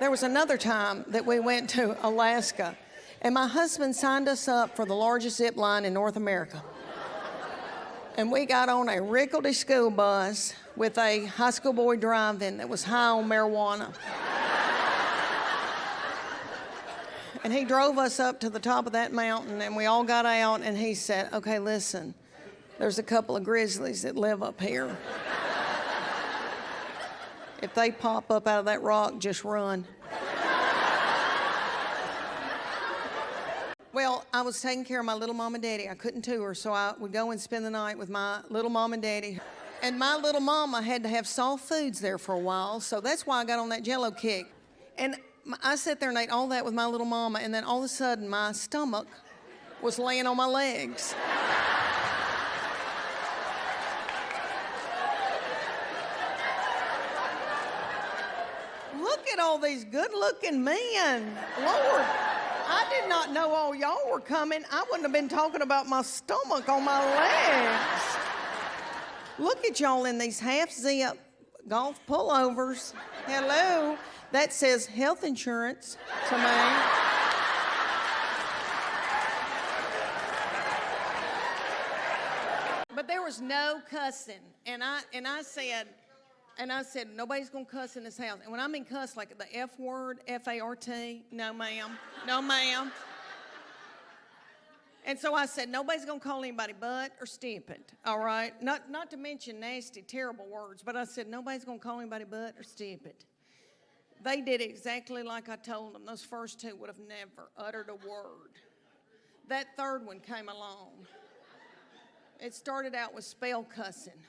There was another time that we went to Alaska, and my husband signed us up for the largest zip line in North America. And we got on a rickety school bus with a high school boy driving that was high on marijuana. And he drove us up to the top of that mountain, and we all got out, and he said, okay, listen, there's a couple of grizzlies that live up here. If they pop up out of that rock, just run. Well, I was taking care of my little mom and daddy. I couldn't tour, so I would go and spend the night with my little mom and daddy. And my little mama had to have soft foods there for a while, so that's why I got on that Jell-O kick. And I sat there and ate all that with my little mama, and then all of a sudden my stomach was laying on my legs. Look at all these good-looking men. Lord, I did not know all y'all were coming. I wouldn't have been talking about my stomach on my legs. Look at y'all in these half-zip golf pullovers. Hello. That says health insurance to me. But there was no cussing. And I said, nobody's gonna cuss in this house. And when I mean cuss, like the F word, F-A-R-T, no ma'am, no ma'am. And so I said, nobody's gonna call anybody butt or stupid, all right? Not to mention nasty, terrible words, but I said, nobody's gonna call anybody butt or stupid. They did exactly like I told them. Those first two would have never uttered a word. That third one came along. It started out with spell cussing.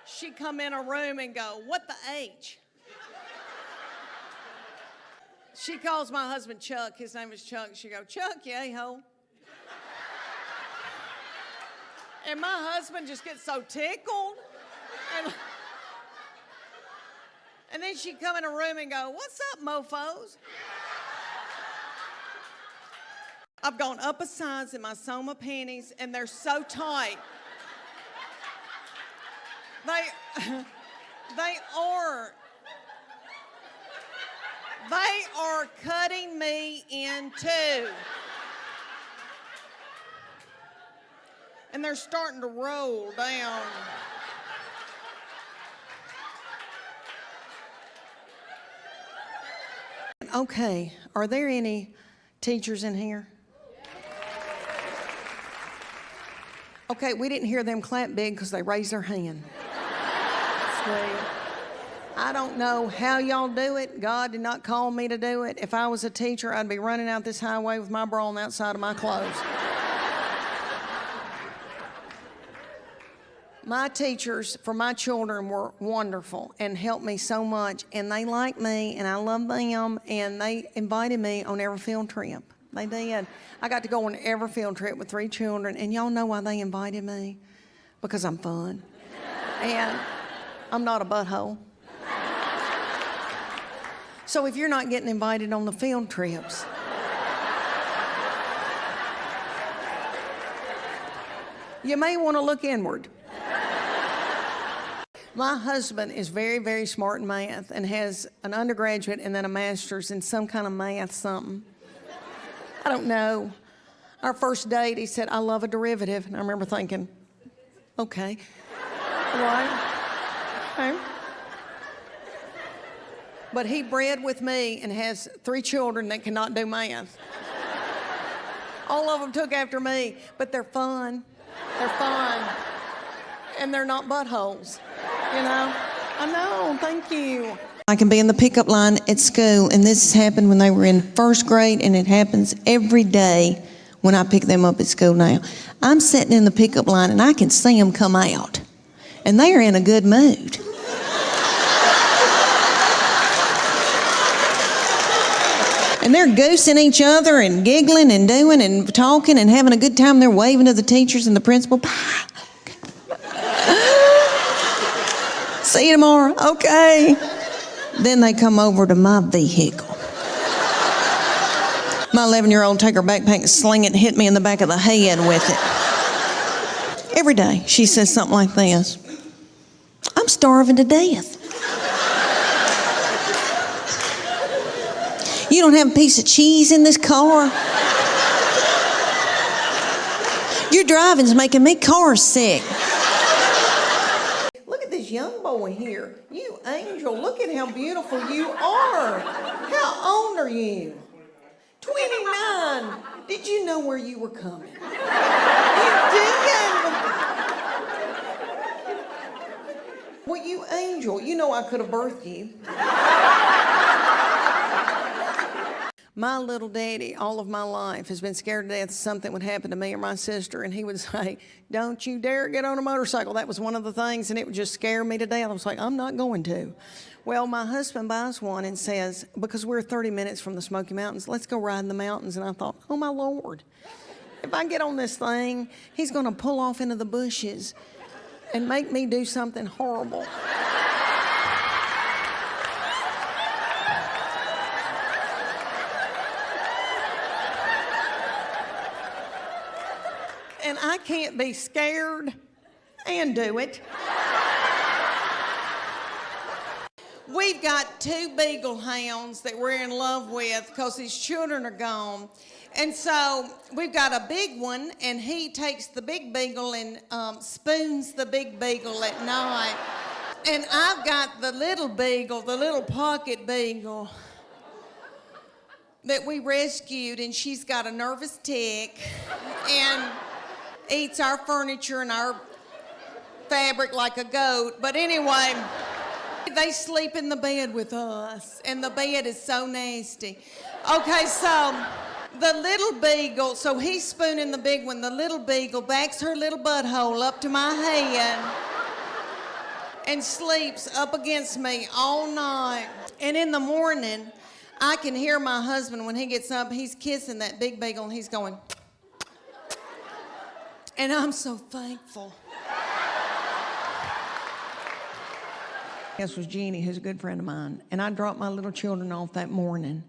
She'd come in a room and go, what the H? She calls my husband Chuck. His name is Chuck. She go, Chuck, you a-hole. And my husband just gets so tickled. And then she'd come in a room and go, what's up, mofos? I've gone up a size in my Soma panties, and they're so tight. They are cutting me in two. And they're starting to roll down. Okay, are there any teachers in here? Okay, we didn't hear them clap big because they raised their hand. I don't know how y'all do it. God did not call me to do it. If I was a teacher, I'd be running out this highway with my bra on the outside of my clothes. My teachers for my children were wonderful and helped me so much, and they like me, and I love them, and they invited me on every field trip. They did. I got to go on every field trip with 3 children, and y'all know why they invited me? Because I'm fun. And I'm not a butthole. So if you're not getting invited on the field trips, you may want to look inward. My husband is very, very smart in math and has an undergraduate and then a master's in some kind of math something. I don't know. Our first date, he said, I love a derivative. And I remember thinking, okay. Right? Okay. But he bred with me and has 3 children that cannot do math. All of them took after me, but they're fun. They're fun. And they're not buttholes, you know? I know, thank you. I can be in the pickup line at school, and this happened when they were in 1st grade, and it happens every day when I pick them up at school now. I'm sitting in the pickup line, and I can see them come out, and they are in a good mood. And they're goosing each other and giggling and doing and talking and having a good time. They're waving to the teachers and the principal. See you tomorrow. Okay. Then they come over to my vehicle. My 11-year-old take her backpack and sling it and hit me in the back of the head with it. Every day she says something like this. I'm starving to death. You don't have a piece of cheese in this car? Your driving's making me car sick. Look at this young boy here. You angel, look at how beautiful you are. How old are you? 29. Did you know where you were coming? You did. Well, you angel, you know I could have birthed you. My little daddy, all of my life, has been scared to death something would happen to me or my sister, and he would say, don't you dare get on a motorcycle. That was one of the things, and it would just scare me to death. I was like, I'm not going to. Well, my husband buys one and says, because we're 30 minutes from the Smoky Mountains, let's go ride in the mountains. And I thought, oh, my Lord, if I get on this thing, he's going to pull off into the bushes and make me do something horrible. And I can't be scared and do it. We've got 2 beagle hounds that we're in love with because his children are gone. And so we've got a big one, and he takes the big beagle and spoons the big beagle at night. And I've got the little beagle, the little pocket beagle that we rescued, and she's got a nervous tick and eats our furniture and our fabric like a goat. But anyway, they sleep in the bed with us, and the bed is so nasty. Okay, so the little beagle, so he's spooning the big one. The little beagle backs her little butthole up to my head and sleeps up against me all night. And in the morning, I can hear my husband when he gets up, he's kissing that big beagle, and he's going, and I'm so thankful. This was Jeannie, who's a good friend of mine, and I dropped my little children off that morning,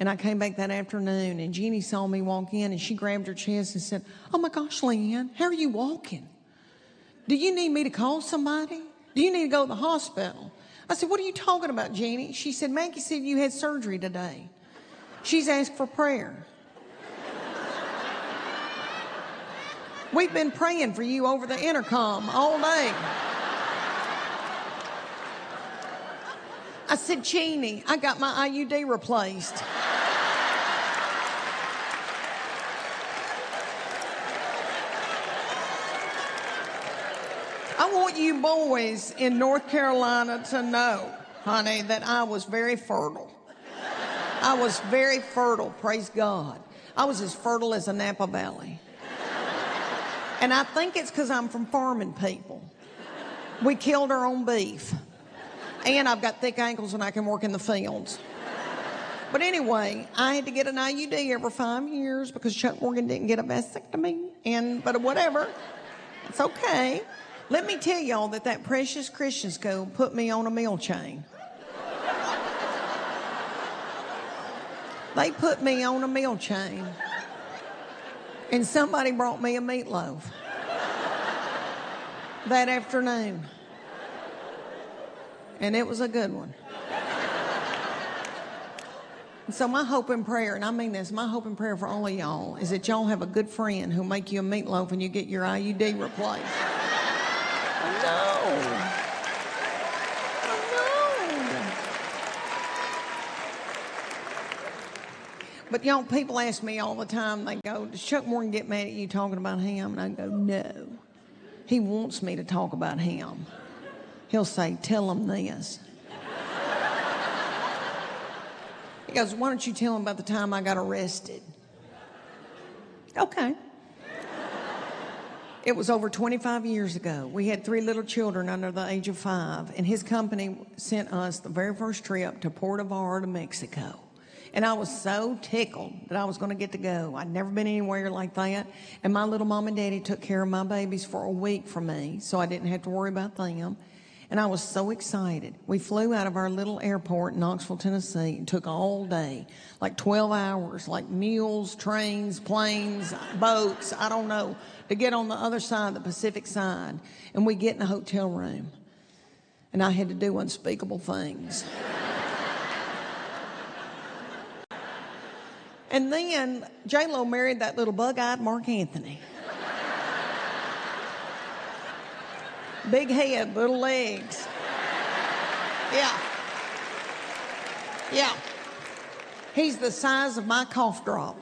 and I came back that afternoon, and Jeannie saw me walk in, and she grabbed her chest and said, oh my gosh, Leanne, how are you walking? Do you need me to call somebody? Do you need to go to the hospital? I said, what are you talking about, Jeannie? She said, Maggie said you had surgery today. She's asked for prayer. We've been praying for you over the intercom all day. I said, Jeannie, I got my IUD replaced. I want you boys in North Carolina to know, honey, that I was very fertile. I was very fertile, praise God. I was as fertile as a Napa Valley. And I think it's because I'm from farming people. We killed our own beef. And I've got thick ankles and I can work in the fields. But anyway, I had to get an IUD every 5 years because Chuck Morgan didn't get a vasectomy. But whatever, it's okay. Let me tell y'all that precious Christian school put me on a meal chain. They put me on a meal chain. And somebody brought me a meatloaf that afternoon. And it was a good one. And so my hope and prayer, and I mean this, my hope and prayer for all of y'all is that y'all have a good friend who'll make you a meatloaf and you get your IUD replaced. I know. But y'all, people ask me all the time, they go, does Chuck Morgan get mad at you talking about him? And I go, no. He wants me to talk about him. He'll say, tell him this. He goes, why don't you tell him about the time I got arrested? Okay. It was over 25 years ago. We had 3 little children under the age of 5, and his company sent us the very first trip to Puerto, Vallarta, Mexico. And I was so tickled that I was going to get to go. I'd never been anywhere like that. And my little mom and daddy took care of my babies for a week for me, so I didn't have to worry about them. And I was so excited. We flew out of our little airport in Knoxville, Tennessee. It took all day, like 12 hours, like mules, trains, planes, boats, I don't know, to get on the other side, the Pacific side. And we get in a hotel room. And I had to do unspeakable things. And then J-Lo married that little bug-eyed Mark Anthony. Big head, little legs. Yeah. Yeah. He's the size of my cough drop.